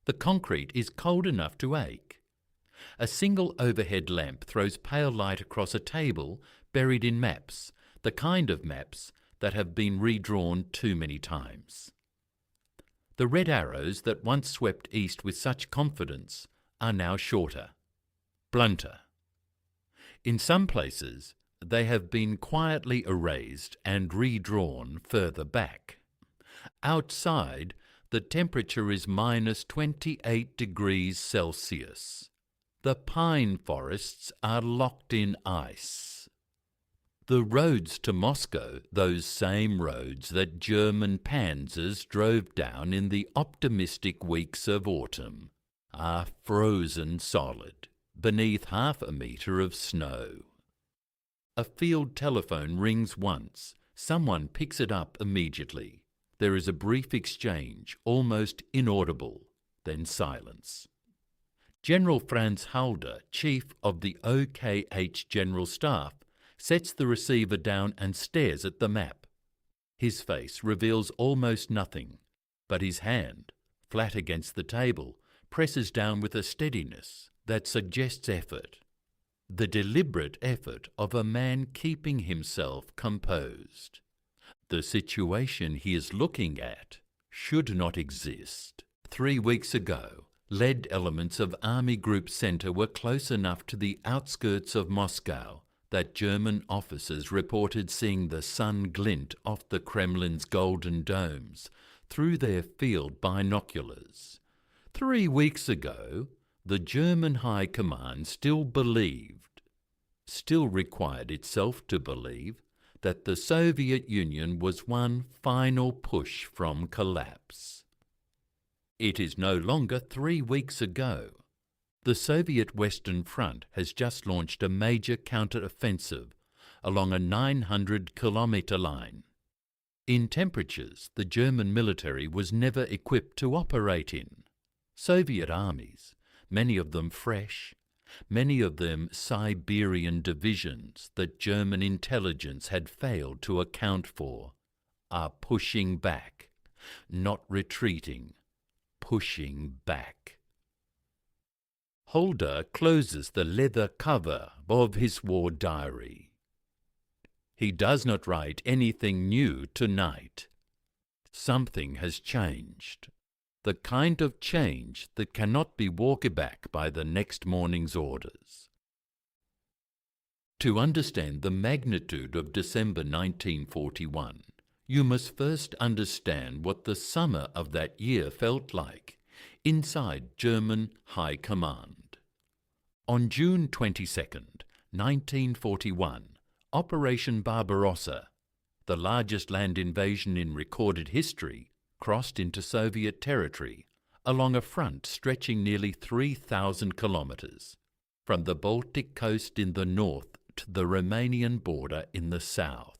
The concrete is cold enough to ache. A single overhead lamp throws pale light across a table buried in maps, the kind of maps that have been redrawn too many times. The red arrows that once swept east with such confidence are now shorter, blunter. In some places, they have been quietly erased and redrawn further back. Outside, the temperature is minus 28 degrees Celsius. The pine forests are locked in ice. The roads to Moscow, those same roads that German panzers drove down in the optimistic weeks of autumn, are frozen solid beneath 1/2 metre of snow. A field telephone rings once. Someone picks it up immediately. There is a brief exchange, almost inaudible, then silence. General Franz Halder, Chief of the OKH General Staff, sets the receiver down and stares at the map. His face reveals almost nothing, but his hand, flat against the table, presses down with a steadiness that suggests effort. The deliberate effort of a man keeping himself composed. The situation he is looking at should not exist. 3 weeks ago, lead elements of Army Group Center were close enough to the outskirts of Moscow that German officers reported seeing the sun glint off the Kremlin's golden domes through their field binoculars. 3 weeks ago, the German High Command still required itself to believe, that the Soviet Union was one final push from collapse. It is no longer 3 weeks ago. The Soviet Western Front has just launched a major counteroffensive along a 900-kilometre line. In temperatures the German military was never equipped to operate in. Soviet armies, many of them fresh, many of them Siberian divisions that German intelligence had failed to account for, are pushing back, not retreating, pushing back. Halder closes the leather cover of his war diary. He does not write anything new tonight. Something has changed. The kind of change that cannot be walked back by the next morning's orders. To understand the magnitude of December 1941, you must first understand what the summer of that year felt like inside German High Command. On June 22nd, 1941, Operation Barbarossa, the largest land invasion in recorded history, crossed into Soviet territory along a front stretching nearly 3,000 kilometres, from the Baltic coast in the north to the Romanian border in the south.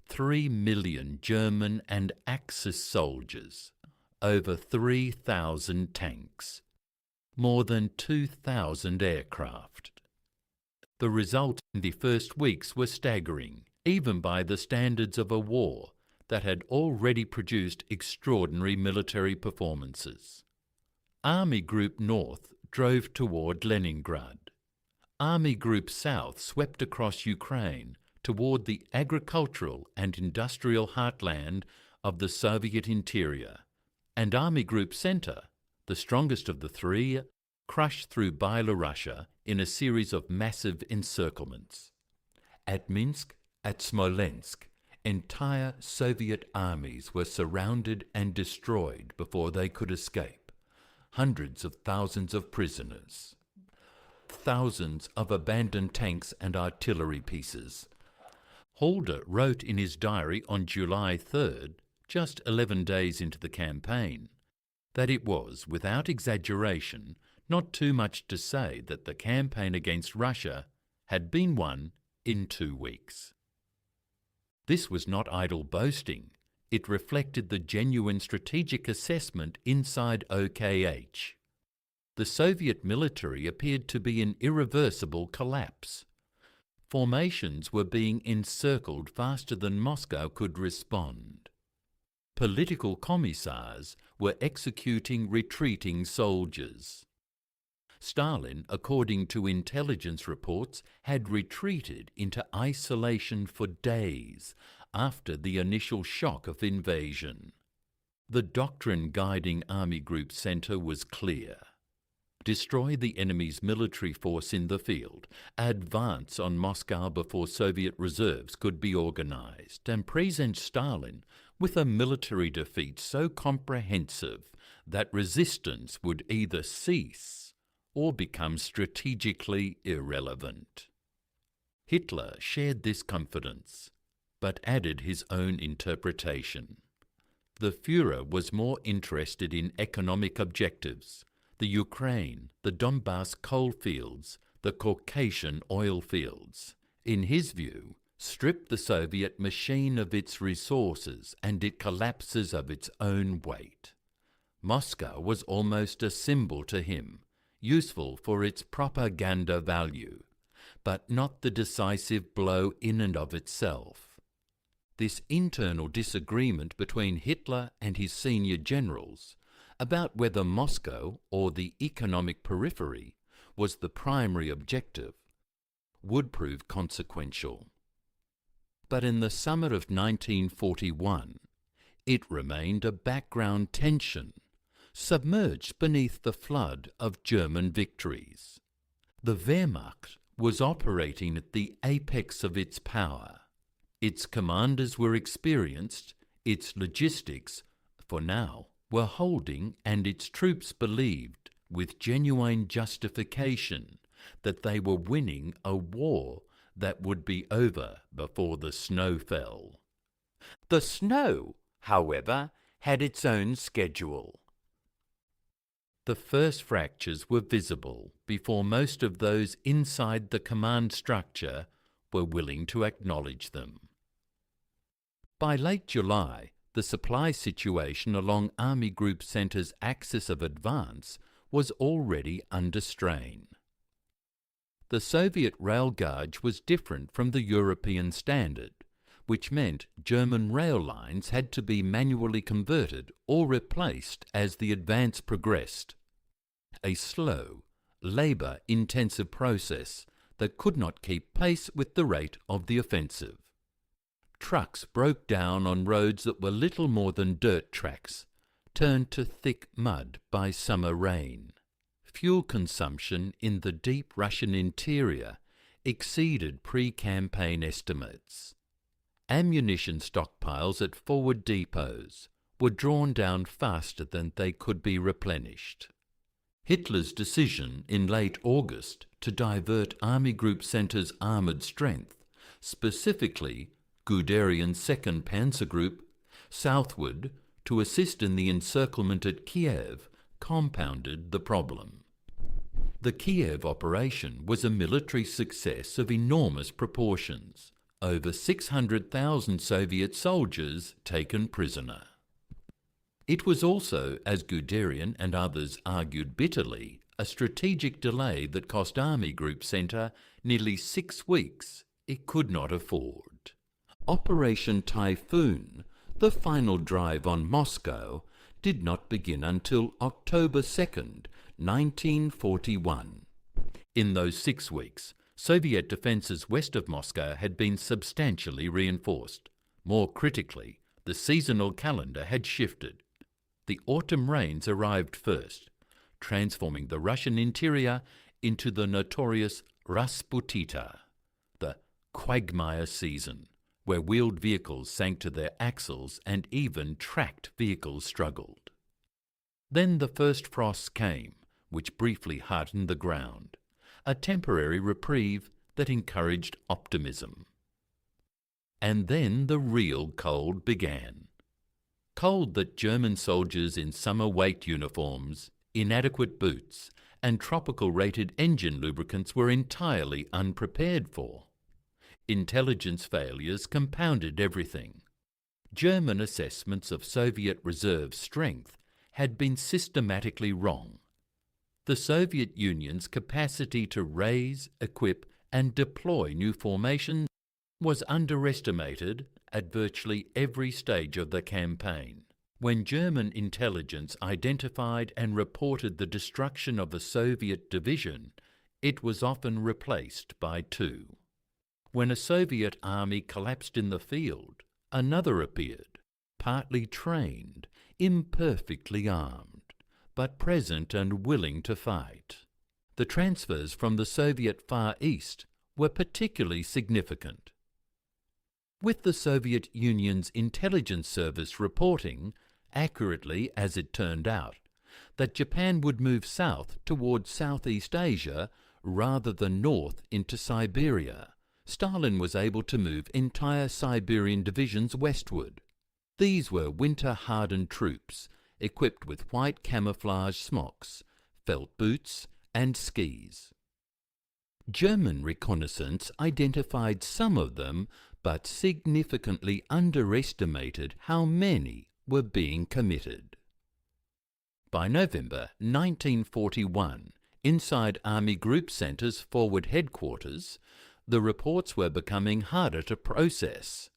3 million German and Axis soldiers, over 3,000 tanks, more than 2,000 aircraft. The results in the first weeks were staggering, even by the standards of a war that had already produced extraordinary military performances. Army Group North drove toward Leningrad. Army Group South swept across Ukraine toward the agricultural and industrial heartland of the Soviet interior, and Army Group Center, the strongest of the three, crushed through Byelorussia in a series of massive encirclements. At Minsk, at Smolensk, entire Soviet armies were surrounded and destroyed before they could escape. Hundreds of thousands of prisoners. Thousands of abandoned tanks and artillery pieces. Halder wrote in his diary on July 3rd, just 11 days into the campaign, that it was, without exaggeration, not too much to say that the campaign against Russia had been won in 2 weeks. This was not idle boasting. It reflected the genuine strategic assessment inside OKH. The Soviet military appeared to be in irreversible collapse. Formations were being encircled faster than Moscow could respond. Political commissars were executing retreating soldiers. Stalin, according to intelligence reports, had retreated into isolation for days after the initial shock of invasion. The doctrine guiding Army Group Center was clear. Destroy the enemy's military force in the field, advance on Moscow before Soviet reserves could be organized, and present Stalin with a military defeat so comprehensive that resistance would either cease or become strategically irrelevant. Hitler shared this confidence, but added his own interpretation. The Führer was more interested in economic objectives: the Ukraine, the Donbass coal fields, the Caucasian oil fields. In his view, strip the Soviet machine of its resources and it collapses of its own weight. Moscow was almost a symbol to him, useful for its propaganda value, but not the decisive blow in and of itself. This internal disagreement between Hitler and his senior generals about whether Moscow or the economic periphery was the primary objective would prove consequential. But in the summer of 1941, it remained a background tension, submerged beneath the flood of German victories. The Wehrmacht was operating at the apex of its power. Its commanders were experienced, its logistics, for now, were holding, and its troops believed, with genuine justification, that they were winning a war that would be over before the snow fell. The snow, however, had its own schedule. The first fractures were visible before most of those inside the command structure were willing to acknowledge them. By late July, the supply situation along Army Group Center's axis of advance was already under strain. The Soviet rail gauge was different from the European standard, which meant German rail lines had to be manually converted or replaced as the advance progressed. A slow, labour-intensive process that could not keep pace with the rate of the offensive. Trucks broke down on roads that were little more than dirt tracks, turned to thick mud by summer rain. Fuel consumption in the deep Russian interior exceeded pre-campaign estimates. Ammunition stockpiles at forward depots were drawn down faster than they could be replenished. Hitler's decision in late August to divert Army Group Center's armoured strength, specifically Guderian's 2nd Panzer Group, southward to assist in the encirclement at Kiev, compounded the problem. The Kiev operation was a military success of enormous proportions. Over 600,000 Soviet soldiers taken prisoner. It was also, as Guderian and others argued bitterly, a strategic delay that cost Army Group Center nearly 6 weeks it could not afford. Operation Typhoon, the final drive on Moscow, did not begin until October 2nd, 1941. In those 6 weeks, Soviet defences west of Moscow had been substantially reinforced. More critically, the seasonal calendar had shifted. The autumn rains arrived first, transforming the Russian interior into the notorious Rasputita, the quagmire season, where wheeled vehicles sank to their axles and even tracked vehicles struggled. Then the first frosts came, which briefly hardened the ground, a temporary reprieve that encouraged optimism. And then the real cold began. Cold that German soldiers in summer weight uniforms, inadequate boots, and tropical-rated engine lubricants were entirely unprepared for. Intelligence failures compounded everything. German assessments of Soviet reserve strength had been systematically wrong. The Soviet Union's capacity to raise, equip, and deploy new formations was underestimated at virtually every stage of the campaign. When German intelligence identified and reported the destruction of a Soviet division, it was often replaced by two. When a Soviet army collapsed in the field, another appeared, partly trained, imperfectly armed, but present and willing to fight. The transfers from the Soviet Far East were particularly significant. With the Soviet Union's intelligence service reporting, accurately as it turned out, that Japan would move south towards Southeast Asia rather than north into Siberia, Stalin was able to move entire Siberian divisions westward. These were winter-hardened troops, equipped with white camouflage smocks, felt boots, and skis. German reconnaissance identified some of them, but significantly underestimated how many were being committed. By November 1941, inside Army Group Centre's forward headquarters, the reports were becoming harder to process.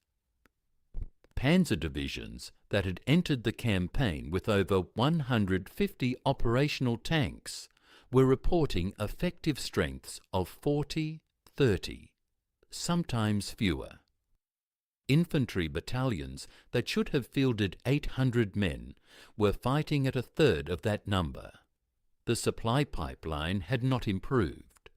Panzer divisions that had entered the campaign with over 150 operational tanks were reporting effective strengths of 40, 30, sometimes fewer. Infantry battalions that should have fielded 800 men were fighting at a third of that number. The supply pipeline had not improved.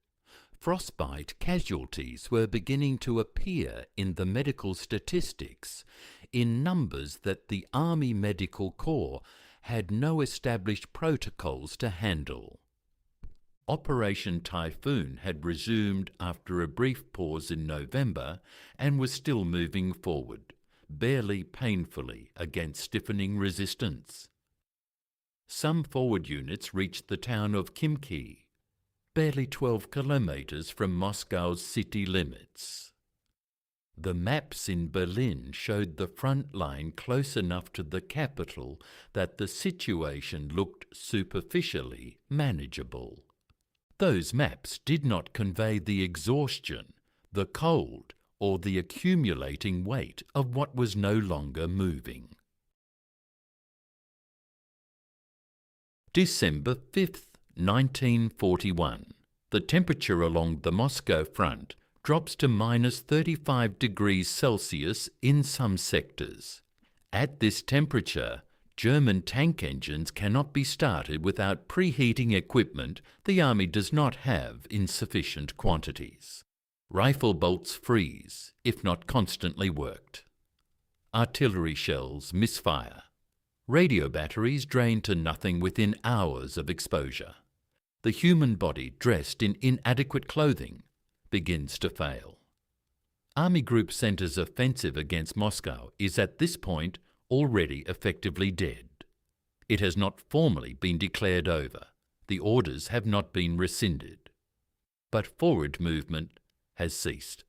Frostbite casualties were beginning to appear in the medical statistics in numbers that the Army Medical Corps had no established protocols to handle. Operation Typhoon had resumed after a brief pause in November and was still moving forward, barely painfully against stiffening resistance. Some forward units reached the town of Khimki, barely 12 kilometers from Moscow's city limits. The maps in Berlin showed the front line close enough to the capital that the situation looked superficially manageable. Those maps did not convey the exhaustion, the cold, or the accumulating weight of what was no longer moving. December 5th, 1941. The temperature along the Moscow front drops to minus 35 degrees Celsius in some sectors. At this temperature, German tank engines cannot be started without preheating equipment the Army does not have in sufficient quantities. Rifle bolts freeze, if not constantly worked. Artillery shells misfire. Radio batteries drain to nothing within hours of exposure. The human body, dressed in inadequate clothing, begins to fail. Army Group Centre's offensive against Moscow is at this point already effectively dead. It has not formally been declared over. The orders have not been rescinded. But forward movement has ceased.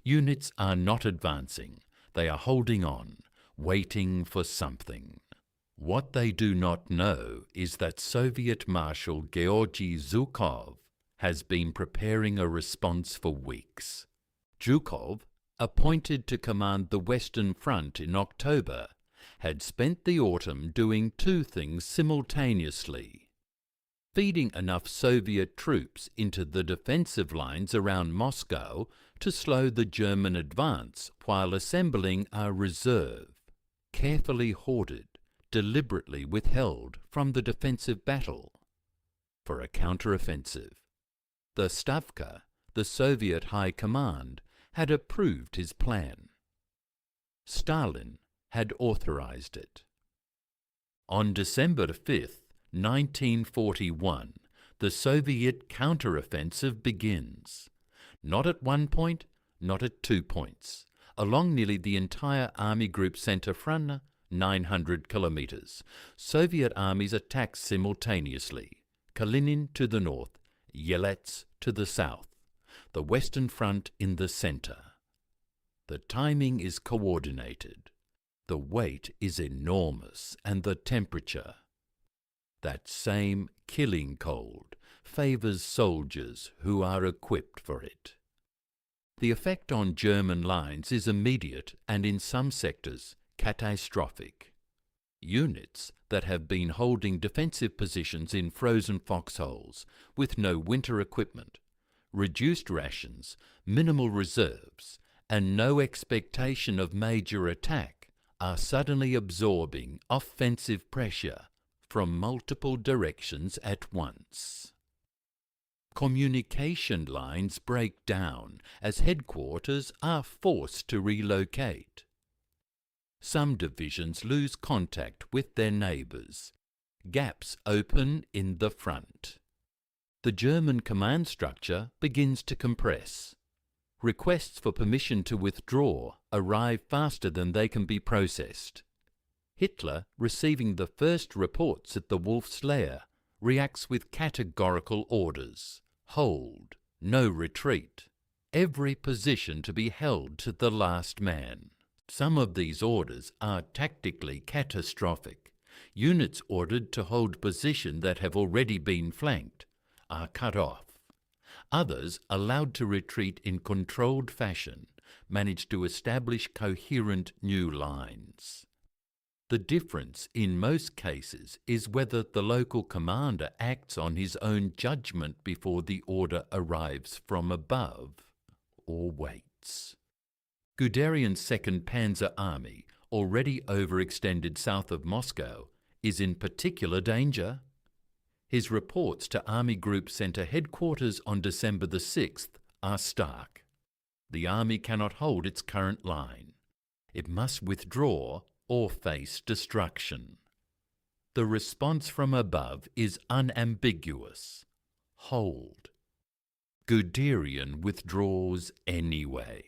Units are not advancing. They are holding on, waiting for something. What they do not know is that Soviet Marshal Georgy Zhukov has been preparing a response for weeks. Zhukov, appointed to command the Western Front in October, had spent the autumn doing two things simultaneously: feeding enough Soviet troops into the defensive lines around Moscow to slow the German advance while assembling a reserve, carefully hoarded, deliberately withheld from the defensive battle, for a counteroffensive. The Stavka, the Soviet High Command, had approved his plan. Stalin had authorized it. On December 5th, 1941, the Soviet counteroffensive begins. Not at one point, not at 2 points. Along nearly the entire Army Group Center front, 900 kilometers, Soviet armies attack simultaneously. Kalinin to the north, Yelets to the south. The Western Front in the center. The timing is coordinated. The weight is enormous, and the temperature, that same killing cold, favors soldiers who are equipped for it. The effect on German lines is immediate and in some sectors catastrophic. Units that have been holding defensive positions in frozen foxholes with no winter equipment, reduced rations, minimal reserves, and no expectation of major attack are suddenly absorbing offensive pressure from multiple directions at once. Communication lines break down as headquarters are forced to relocate. Some divisions lose contact with their neighbours. Gaps open in the front. The German command structure begins to compress. Requests for permission to withdraw arrive faster than they can be processed. Hitler, receiving the first reports at the Wolf's Lair, reacts with categorical orders. Hold, no retreat. Every position to be held to the last man. Some of these orders are tactically catastrophic. Units ordered to hold position that have already been flanked are cut off. Others, allowed to retreat in controlled fashion, manage to establish coherent new lines. The difference in most cases is whether the local commander acts on his own judgment before the order arrives from above, or waits. Guderian's 2nd Panzer Army, already overextended south of Moscow, is in particular danger. His reports to Army Group Centre headquarters on December the 6th are stark. The army cannot hold its current line. It must withdraw or face destruction. The response from above is unambiguous. Hold. Guderian withdraws anyway.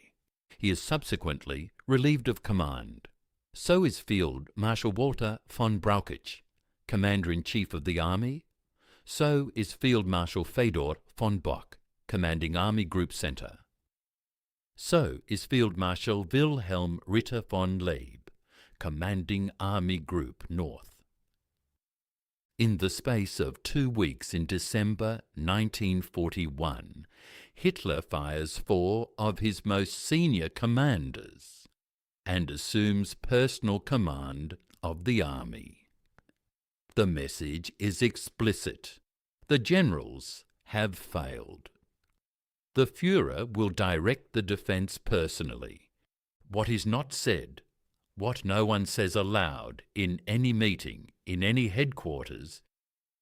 He is subsequently relieved of command. So is Field Marshal Walter von Brauchitsch, Commander-in-Chief of the Army. So is Field Marshal Fedor von Bock, commanding Army Group Centre. So is Field Marshal Wilhelm Ritter von Leeb, commanding Army Group North. In the space of 2 weeks in December 1941, Hitler fires 4 of his most senior commanders and assumes personal command of the army. The message is explicit. The generals have failed. The Führer will direct the defence personally. What is not said, what no one says aloud in any meeting, in any headquarters,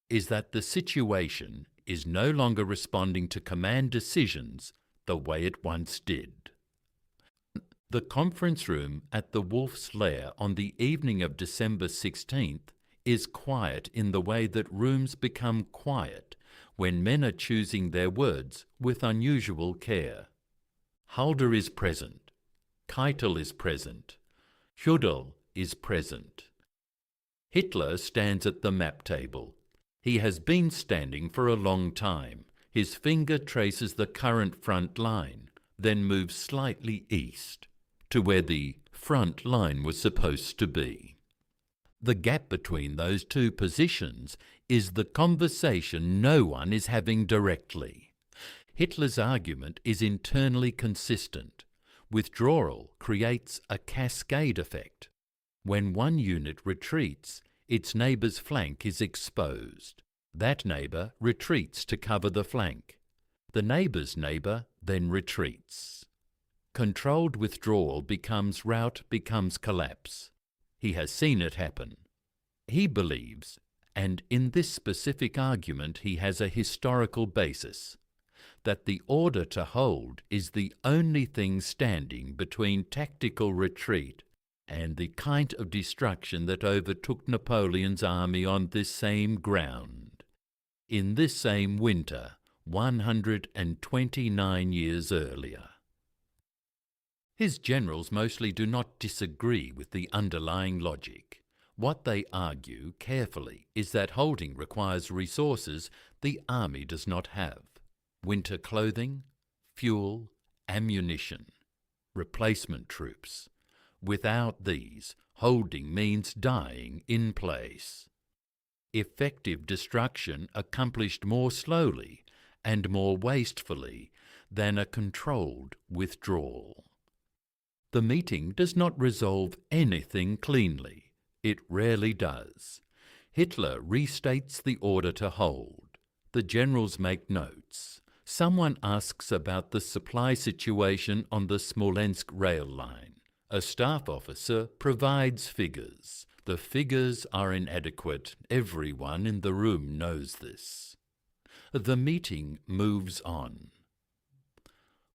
is that the situation is no longer responding to command decisions the way it once did. The conference room at the Wolf's Lair on the evening of December 16th is quiet in the way that rooms become quiet when men are choosing their words with unusual care. Halder is present. Keitel is present. Hudel is present. Hitler stands at the map table. He has been standing for a long time. His finger traces the current front line, then moves slightly east to where the front line was supposed to be. The gap between those two positions is the conversation no one is having directly. Hitler's argument is internally consistent. Withdrawal creates a cascade effect. When one unit retreats, its neighbour's flank is exposed. That neighbour retreats to cover the flank. The neighbour's neighbour then retreats. Controlled withdrawal becomes rout, becomes collapse. He has seen it happen. He believes, and in this specific argument he has a historical basis, that the order to hold is the only thing standing between tactical retreat and the kind of destruction that overtook Napoleon's army on this same ground, in this same winter, 129 years earlier. His generals mostly do not disagree with the underlying logic. What they argue carefully is that holding requires resources the army does not have: winter clothing, fuel, ammunition, replacement troops. Without these, holding means dying in place. Effective destruction accomplished more slowly and more wastefully than a controlled withdrawal. The meeting does not resolve anything cleanly. It rarely does. Hitler restates the order to hold. The generals make notes. Someone asks about the supply situation on the Smolensk rail line. A staff officer provides figures. The figures are inadequate. Everyone in the room knows this. The meeting moves on.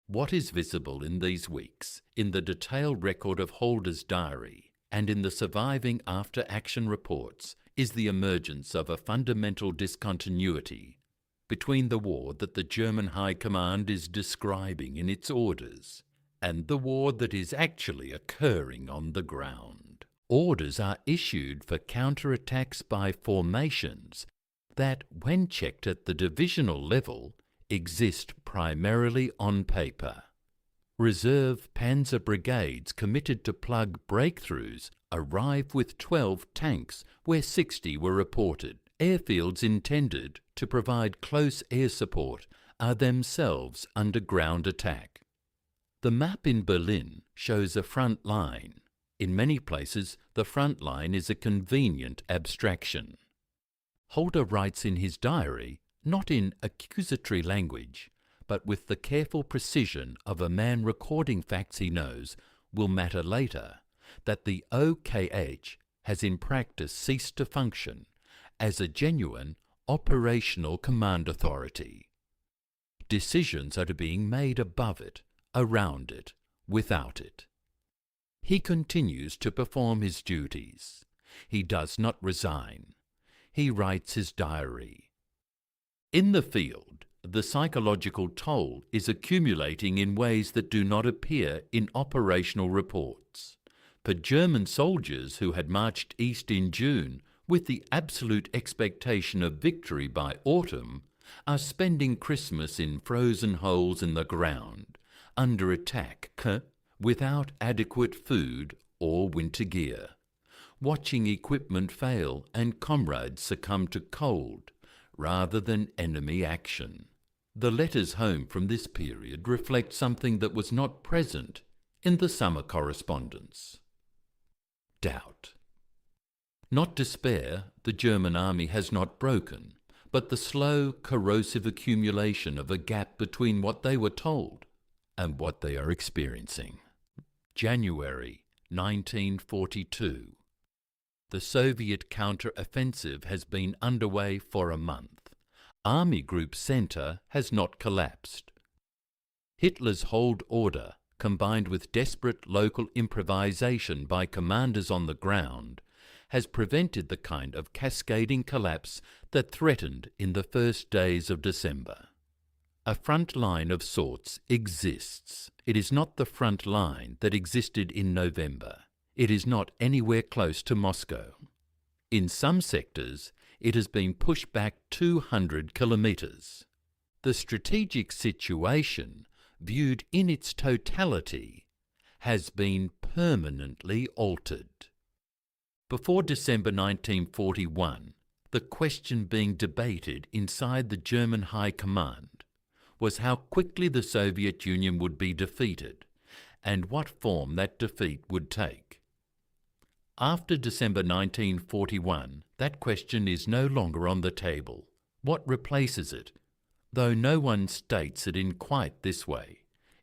What is visible in these weeks, in the detailed record of Holder's diary, and in the surviving after-action reports, is the emergence of a fundamental discontinuity between the war that the German High Command is describing in its orders and the war that is actually occurring on the ground. Orders are issued for counterattacks by formations that, when checked at the divisional level, exist primarily on paper. Reserve panzer brigades committed to plug breakthroughs arrive with 12 tanks where 60 were reported. Airfields intended to provide close air support are themselves under ground attack. The map in Berlin shows a front line. In many places, the front line is a convenient abstraction. Holder writes in his diary, not in accusatory language, but with the careful precision of a man recording facts he knows will matter later, that the OKH has in practice ceased to function as a genuine operational command authority. Decisions are being made above it, around it, without it. He continues to perform his duties. He does not resign. He writes his diary. In the field, the psychological toll is accumulating in ways that do not appear in operational reports. For German soldiers who had marched east in June with the absolute expectation of victory by autumn, are spending Christmas in frozen holes in the ground, under attack, without adequate food or winter gear, watching equipment fail and comrades succumb to cold rather than enemy action. The letters home from this period reflect something that was not present in the summer correspondence. Doubt. Not despair, the German army has not broken, but the slow, corrosive accumulation of a gap between what they were told and what they are experiencing. January 1942. The Soviet counter-offensive has been underway for a month. Army Group Center has not collapsed. Hitler's hold order, combined with desperate local improvisation by commanders on the ground, has prevented the kind of cascading collapse that threatened in the first days of December. A front line of sorts exists. It is not the front line that existed in November. It is not anywhere close to Moscow. In some sectors, it has been pushed back 200 kilometers. The strategic situation, viewed in its totality, has been permanently altered. Before December 1941, the question being debated inside the German High Command was how quickly the Soviet Union would be defeated and what form that defeat would take. After December 1941, that question is no longer on the table. What replaces it, though no one states it in quite this way,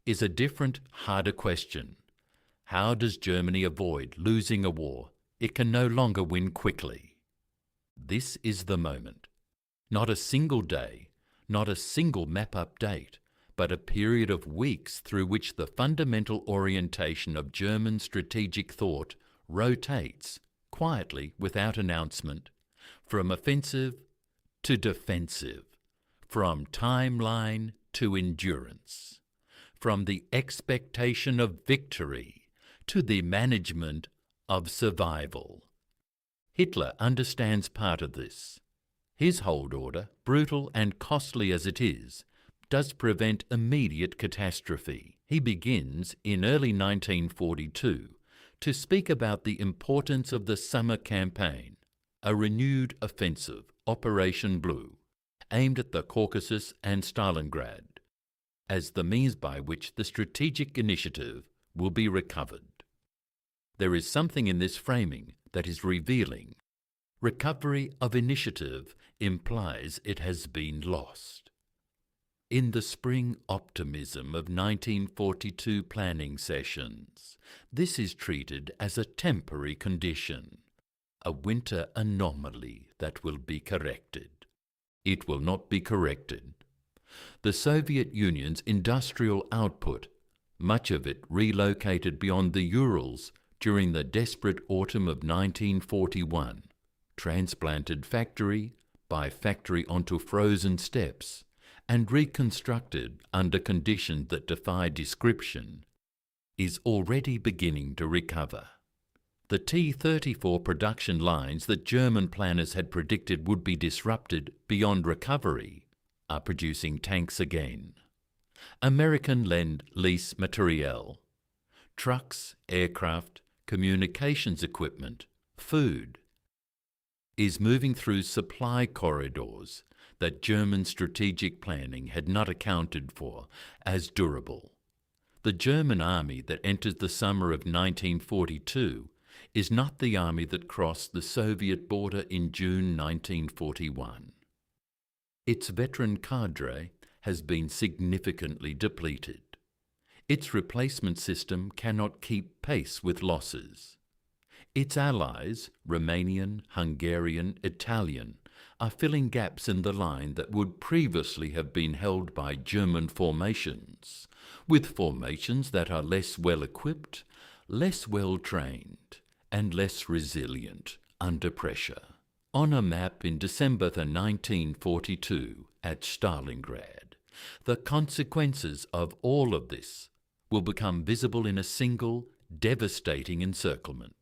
is a different, harder question. How does Germany avoid losing a war it can no longer win quickly? This is the moment. Not a single day, not a single map update, but a period of weeks through which the fundamental orientation of German strategic thought rotates, quietly without announcement, from offensive to defensive, from timeline to endurance, from the expectation of victory to the management of survival. Hitler understands part of this. His hold order, brutal and costly as it is, does prevent immediate catastrophe. He begins, in early 1942, to speak about the importance of the summer campaign, a renewed offensive, Operation Blue, aimed at the Caucasus and Stalingrad, as the means by which the strategic initiative will be recovered. There is something in this framing that is revealing. Recovery of initiative implies it has been lost. In the spring optimism of 1942 planning sessions, this is treated as a temporary condition, a winter anomaly that will be corrected. It will not be corrected. The Soviet Union's industrial output, much of it relocated beyond the Urals during the desperate autumn of 1941, transplanted factory by factory onto frozen steppes, and reconstructed under conditions that defy description, is already beginning to recover. The T-34 production lines that German planners had predicted would be disrupted beyond recovery are producing tanks again. American Lend-Lease materiel, trucks, aircraft, communications equipment, food, is moving through supply corridors that German strategic planning had not accounted for as durable. The German army that enters the summer of 1942 is not the army that crossed the Soviet border in June 1941. Its veteran cadre has been significantly depleted. Its replacement system cannot keep pace with losses. Its allies, Romanian, Hungarian, Italian, are filling gaps in the line that would previously have been held by German formations, with formations that are less well-equipped, less well-trained, and less resilient under pressure. On a map in December 1942 at Stalingrad, the consequences of all of this will become visible in a single, devastating encirclement.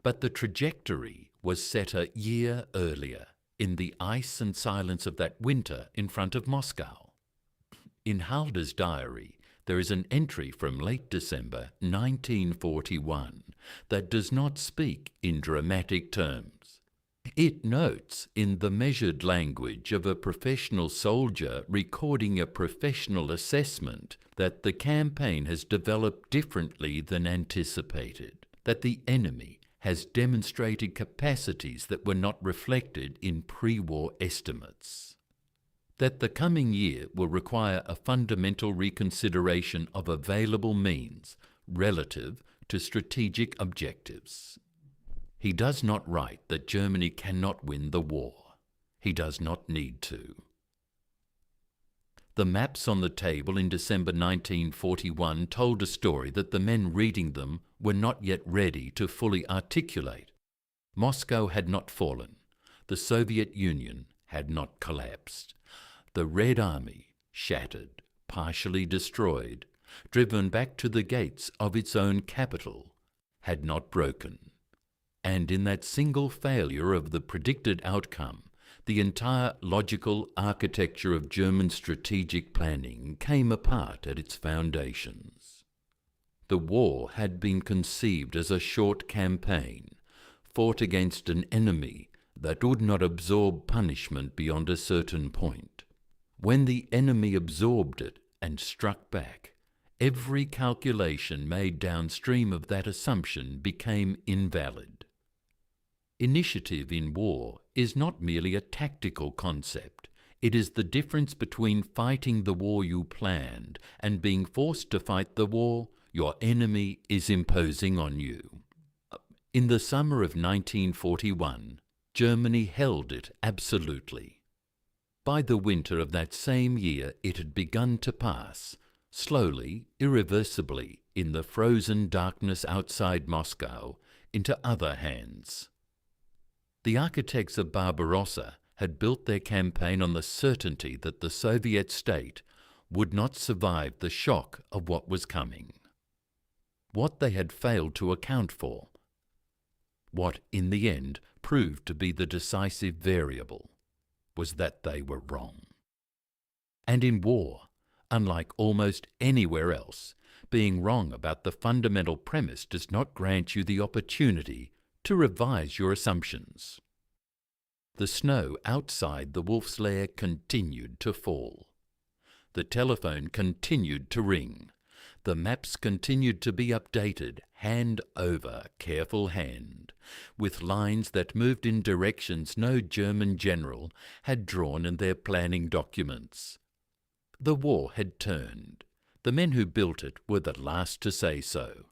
But the trajectory was set a year earlier, in the ice and silence of that winter in front of Moscow. In Halder's diary, there is an entry from late December 1941 that does not speak in dramatic terms. It notes in the measured language of a professional soldier recording a professional assessment that the campaign has developed differently than anticipated, that the enemy has demonstrated capacities that were not reflected in pre-war estimates, that the coming year will require a fundamental reconsideration of available means relative to strategic objectives. He does not write that Germany cannot win the war. He does not need to. The maps on the table in December 1941 told a story that the men reading them were not yet ready to fully articulate. Moscow had not fallen. The Soviet Union had not collapsed. The Red Army, shattered, partially destroyed, driven back to the gates of its own capital, had not broken. And in that single failure of the predicted outcome, the entire logical architecture of German strategic planning came apart at its foundations. The war had been conceived as a short campaign, fought against an enemy that would not absorb punishment beyond a certain point. When the enemy absorbed it and struck back, every calculation made downstream of that assumption became invalid. Initiative in war is not merely a tactical concept. It is the difference between fighting the war you planned and being forced to fight the war your enemy is imposing on you. In the summer of 1941, Germany held it absolutely. By the winter of that same year, it had begun to pass, slowly, irreversibly, in the frozen darkness outside Moscow, into other hands. The architects of Barbarossa had built their campaign on the certainty that the Soviet state would not survive the shock of what was coming. What they had failed to account for, what in the end proved to be the decisive variable, was that they were wrong. And in war, unlike almost anywhere else, being wrong about the fundamental premise does not grant you the opportunity to revise your assumptions. The snow outside the wolf's lair continued to fall. The telephone continued to ring. The maps continued to be updated, hand over careful hand, with lines that moved in directions no German general had drawn in their planning documents. The war had turned. The men who built it were the last to say so.